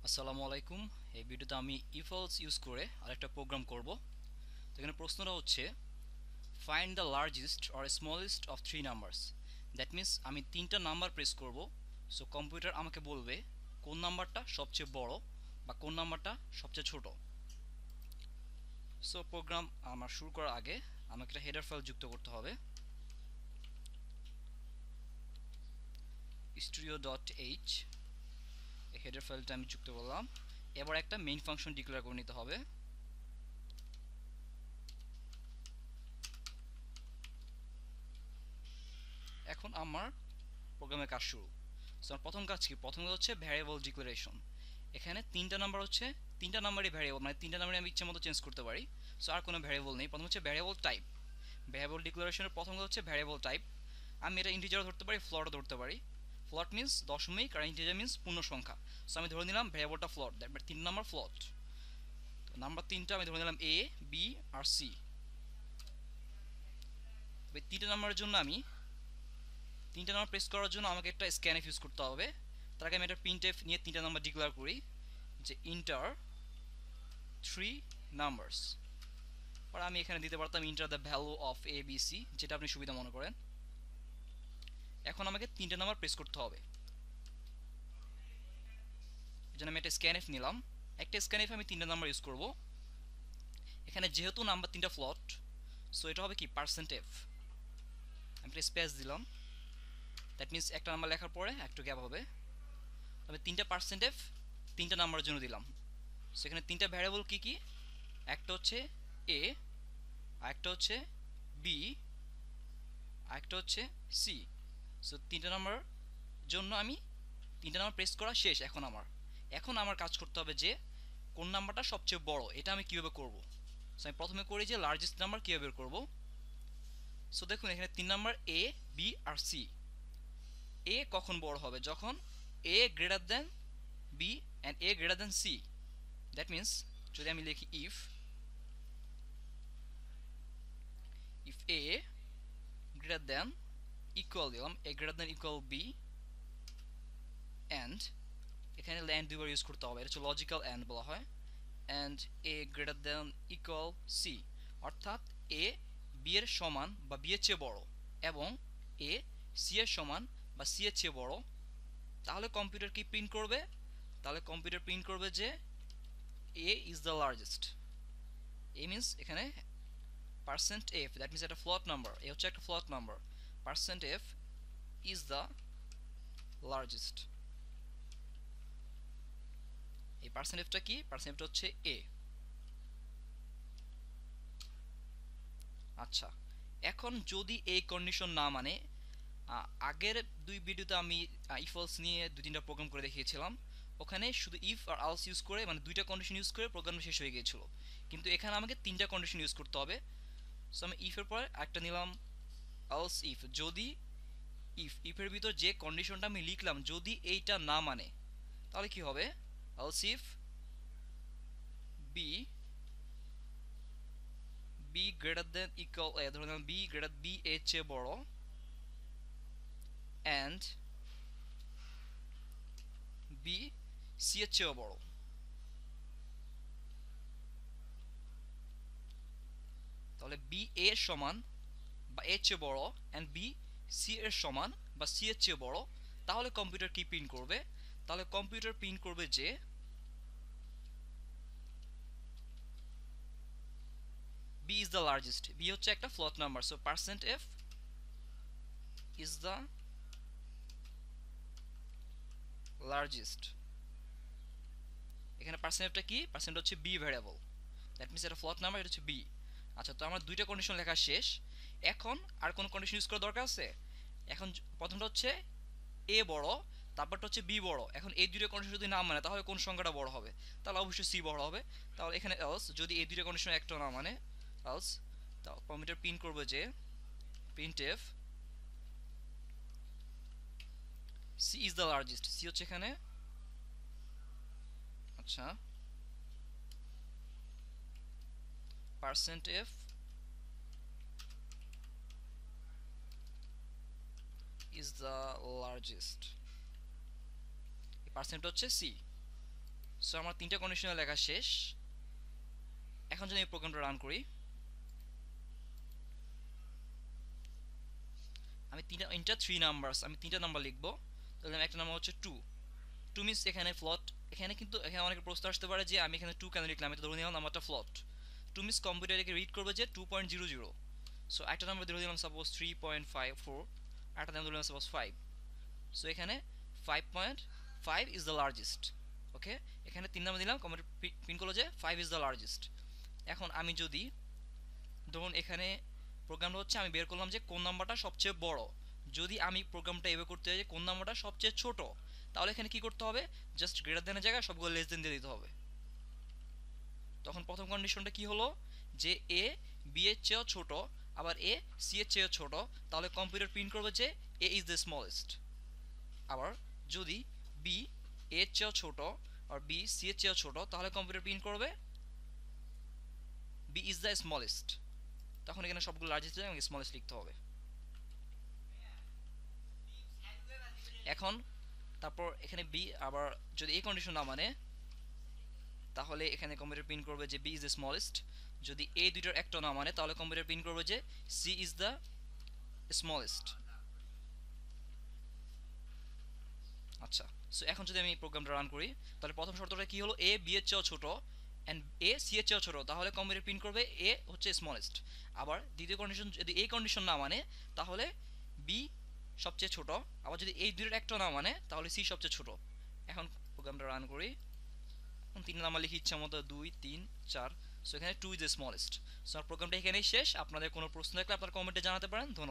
আসসালামু আলাইকুম। এই ভিডিওতে আমি ইফ এলস ইউজ করে আরেকটা প্রোগ্রাম করব। তো এখানে প্রশ্নটা হচ্ছে find the largest or smallest of three numbers. That means আমি তিনটা নাম্বার প্রেস করব। সো কম্পিউটার আমাকে বলবে কোন নাম্বারটা সবচেয়ে বড় বা কোন নাম্বারটা সবচেয়ে ছোট। সো প্রোগ্রাম আমার শুরু করার আগে আমাকে একটা হেডার ফাইল যুক্ত করতে হবে। studio.h এই হেডার ফাইলটা আমি যুক্ত করলাম। এবার একটা মেইন ফাংশন ডিক্লেয়ার করে নিতে হবে। এখন আমার প্রোগ্রামের কাজ শুরু। সো প্রথম কাজ কি? প্রথম কাজ হচ্ছে ভ্যারিয়েবল ডিক্লারেশন। এখানে তিনটা নাম্বার হচ্ছে, তিনটা নাম্বারই ভ্যারিয়েবল, মানে তিনটা নাম্বারই আমি ইচ্ছা মতো চেঞ্জ করতে পারি। সো আর কোনো ভ্যারিয়েবল নেই। প্রথম হচ্ছে ভ্যারিয়েবল টাইপ। ভ্যারিয়েবল ডিক্লারেশনের প্রথম কাজ হচ্ছে ভ্যারিয়েবল টাইপ। আমি এটা ইন্টিজারও ধরতে পারি, ফ্লোটও ধরতে পারি। ফ্লোট মিন্স দশমিক আর ইন্টিজার মিন্স পূর্ণ সংখ্যা। সো আমি ধরে নিলাম ভ্যারিয়েবলটা ফ্লোট, দ্যাট মিন্স তিন নাম্বার ফ্লোট। তো নাম্বার তিনটা আমি ধরে নিলাম এ, বি আর সি। তিনটা নাম্বারের জন্য আমি তিনটা নাম্বার প্রেস করার জন্য আমাকে একটা স্ক্যানএফ ইউজ করতে হবে। তার আগে আমি একটা প্রিন্টএফ নিয়ে তিনটা নাম্বার ডিক্লেয়ার করি যে ইন্টার থ্রি নাম্বারস। আর আমি এখানে দিতে পারতাম enter the value of A B C, যেটা আপনি সুবিধা মনে করেন। এখন আমাকে তিনটা নাম্বার প্রেস করতে হবে। এই জন্য আমি একটা স্ক্যানএফ নিলাম। একটা স্ক্যানএফ আমি তিনটা নাম্বার ইউজ করব। এখানে যেহেতু নাম্বার তিনটা ফ্লট, সো এটা হবে কি পার্সেন্ট এফ। আমি একটা স্পেস দিলাম, দ্যাট মিনস একটা নাম্বার লেখার পরে একটু গ্যাপ হবে। তবে তিনটা পার্সেন্ট এফ তিনটা নাম্বারের জন্য দিলাম। সেখানে তিনটা ভ্যারিয়েবল কি কি? একটা হচ্ছে এ, আরেকটা হচ্ছে বি, আরেকটা হচ্ছে সি। সো তিনটা নাম্বার জন্য আমি তিনটা নাম্বার প্রেস করা শেষ। এখন আমার কাজ করতে হবে যে কোন নাম্বারটা সবচেয়ে বড়, এটা আমি কীভাবে করব। সো আমি প্রথমে করি যে লার্জেস্ট নাম্বার কীভাবে বের করব। সো দেখুন এখানে তিন নাম্বার এ, বি আর সি। এ কখন বড় হবে? যখন A greater than B and A greater than C. That means যদি আমি লিখি if A greater than equal দিলাম A greater than equal B and এখানে ল্যান্ড দুইবার ইউজ করতে হবে, এটা হচ্ছে লজিক্যাল অ্যান্ড বলা হয়। And A greater than equal C, অর্থাৎ এ বি এর সমান বা বি এর চেয়ে বড় এবং এ সি এর সমান বা সি এর চেয়ে বড়। তাহলে কম্পিউটার কি প্রিন্ট করবে? তাহলে কম্পিউটার প্রিন্ট করবে যে A is the largest. A means এখানে পার্সেন্ট এফ, দ্যাট মিন্স একটা ফ্লট নাম্বার। এ হচ্ছে একটা float number. Percent F is the largest. এই পার্সেন্ট এফটা কি? পার্সেন্ট এফটা হচ্ছে এ। আচ্ছা, এখন যদি এই কন্ডিশন না মানে, আগের দুই ভিডিওতে আমি ইফ এলস নিয়ে দুই তিনটা প্রোগ্রাম করে দেখিয়েছিলাম। ওখানে শুধু ইফ আর আলস ইউজ করে, মানে দুইটা কন্ডিশন ইউজ করে প্রোগ্রাম শেষ হয়ে গিয়েছিল। কিন্তু এখানে আমাকে তিনটা কন্ডিশন ইউজ করতে হবে। সো আমি ইফের পরে একটা নিলাম আলস ইফ। যদি ইফের ভিতর যে কন্ডিশনটা আমি লিখলাম যদি এইটা না মানে, তাহলে কি হবে? Else if B greater than equal, ধরুন বি এর চেয়ে বড় অ্যান্ড বি সি এর চেয়েও বড়। তাহলে বি এর সমান বা এর চেয়ে বড় অ্যান্ড বি সি এর সমান বা সি এর চেয়ে বড়। তাহলে কম্পিউটার কি প্রিন্ট করবে? তাহলে কম্পিউটার প্রিন্ট করবে যে B is the largest. B হচ্ছে একটা float number, so percent F is the largest. এখানে পার্সেন্ট এফটা কি? পার্সেন্ট হচ্ছে বি ভ্যারিয়েবল, দ্যাট মিনস এটা ফ্লট নাম্বার, এটা হচ্ছে বি। আচ্ছা, তো আমার দুইটা কন্ডিশন লেখা শেষ। এখন আর কোন কন্ডিশন ইউজ করার দরকার আছে? এখন প্রথমটা হচ্ছে এ বড়, তারপরটা হচ্ছে বি বড়। এখন এই দুইটা কন্ডিশন যদি না মানে তাহলে কোন সংখ্যাটা বড় হবে? তাহলে অবশ্যই সি বড় হবে। তাহলে এখানে এলস, যদি এই দুইটা কন্ডিশন একটা না মানে এলস, তাহলে কম্পিউটার প্রিন্ট করবে যে print F C is the largest. C হচ্ছে এখানে, আচ্ছা, percent F is the largest. এই পার্সেন্ট হচ্ছে সি। সো আমার তিনটা কন্ডিশনাল লেখা শেষ। এখন যদি এই প্রোগ্রামটা রান করি, আমি ইন্টার 3 নাম্বারস, আমি তিনটা নাম্বার লিখবো। তাহলে একটা নাম্বার হচ্ছে 2। 2 মিনস এখানে ফ্লট। এখানে কিন্তু এখানে অনেক প্রশ্ন আসতে পারে যে আমি এখানে 2 কেন লিখলাম, আমি তো ধরে নিলাম নাম্বারটা ফ্লট। 2 মিনস কম্পিউটার একে রিড করবে যে 2.00। সো একটা নাম্বার ধরে দিলাম সাপোজ 3.54, একটা নাম্বার ধরে দিলাম সাপোজ 5। সো এখানে 5.5 ইজ দ্য লার্জেস্ট। ওকে, এখানে 3 নাম্বার দিলাম, কম্পিউটার প্রিন্ট করলো যে 5 ইজ দ্য লার্জেস্ট। এখন আমি যদি ধরুন এখানে প্রোগ্রামটা হচ্ছে আমি বের করলাম যে কোন নাম্বারটা সবচেয়ে বড়। যদি আমি প্রোগ্রামটা এভাবে করতে চাই যে কোন নাম্বারটা সবচেয়ে ছোট, তাহলে এখানে কি করতে হবে, জাস্ট গ্রেটার দেনের জায়গায় সবগুলো লেস দেন দিয়ে দিতে হবে। তখন প্রথম কন্ডিশনটা কি হলো, যে এ বি এর চেয়েও ছোট, আবার এ সি এর চেয়েও ছোট, তাহলে কম্পিউটার প্রিন্ট করবে যে এ ইজ দ্য স্মলেস্ট। আবার যদি বি এর চেয়েও ছোট আর বি সি এর চেয়েও ছোট, তাহলে কম্পিউটার প্রিন্ট করবে বি ইজ দ্য স্মলেস্ট। তখন এখানে সবগুলো লার্জেস্ট এবং স্মলেস্ট লিখতে হবে। এখন তারপর এখানে বি, আবার যদি এই কন্ডিশন না মানে, তাহলে এখানে কম্পিউটার প্রিন্ট করবে যে বি ইজ দ্য স্মলেস্ট। যদি এই দুইটার একটা না মানে, তাহলে কম্পিউটার প্রিন্ট করবে যে সি ইজ দ্য স্মলেস্ট। আচ্ছা, সো এখন যদি আমি প্রোগ্রামটা রান করি, তাহলে প্রথম শর্তটা কি হলো, এ বি এর চেয়েও ছোট অ্যান্ড এ সি এর চেয়েও ছোট, তাহলে কম্পিউটার প্রিন্ট করবে এ হচ্ছে স্মলেস্ট। আবার দ্বিতীয় কন্ডিশন, যদি এই কন্ডিশন না মানে, তাহলে বি সবচেয়ে ছোট। আবার যদি এই দুইটার একটা না মানে, তাহলে সি সবচেয়ে ছোট। এখন প্রোগ্রামটা রান করি। এখন 3 নাম্বার লিখি ইচ্ছা মতো, 2 3 4। সো এখানে 2 ইজ দ্য স্মলেস্ট। সো প্রোগ্রামটা এখানেই শেষ। আপনাদের কোনো প্রশ্ন থাকলে আপনারা কমেন্টে জানাতে পারেন। ধন্যবাদ।